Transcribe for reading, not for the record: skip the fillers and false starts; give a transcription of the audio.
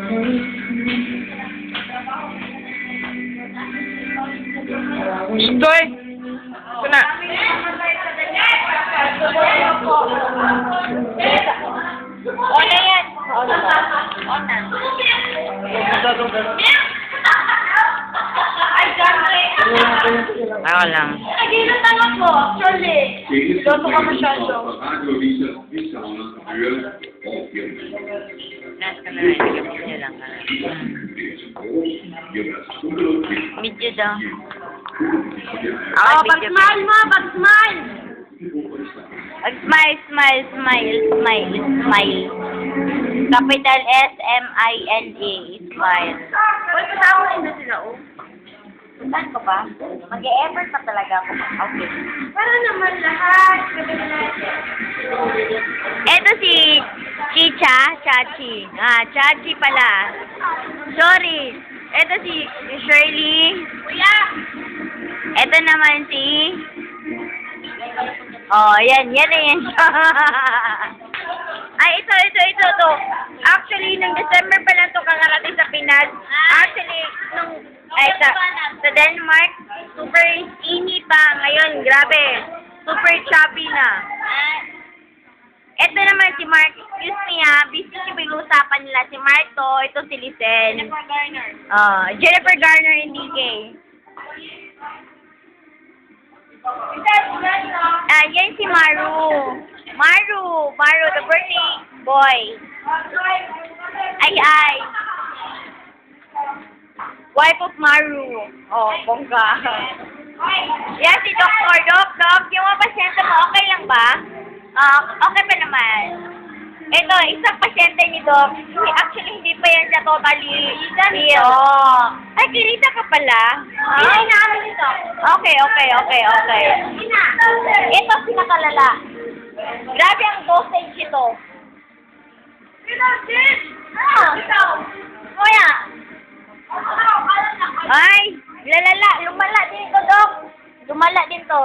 Stoy! Ito na. O na yan. O na. O na. Ay, Jante. Ako lang. Nagilot lang ako, actually. Loto ka masyado. Last ka na rin. Video lang ka. Video daw. Oh, pag-smile mo, pag-smile. Smile, smile, smile, smile, smile. Capital S-M-I-L-E. Smile. Uy, kasama rin na sila, oh. Saan ka ba? Mag-e-effort pa talaga ako. Okay. Para naman lahat. Gawin natin. Eto si Chicha, Chachi. Chachi pala. Sorry. Eto si Shirley. Kuya! Eto naman si... Oh, yan siya. Ay, ito. Actually, nung December pa lang ito kakarating sa Pinas. Actually, sa Denmark, super skinny pa. Ngayon, grabe. Super chubby na. Ito naman si Mark. Excuse me ha. Busy si pag-usapan nila. Si Mark to. Ito si Lisel. Jennifer Garner. Jennifer Garner and DK. Yan si Maru. Maru, the birthday boy. Ay. Wife of Maru. Oh, bongga. Yan si Dr. Doc. Yung mga pasyente mo, okay lang ba? Okay pa naman. Ito, isang pasyente ni Doc. Actually, hindi pa yan siya totally heal. Oh. Ay, kinita ka pala. Hindi namin ito. Okay. Ito, pinakalala. Grabe ang dosage ito. Kuya. Ay, lumala din to, Doc. Lumala din to.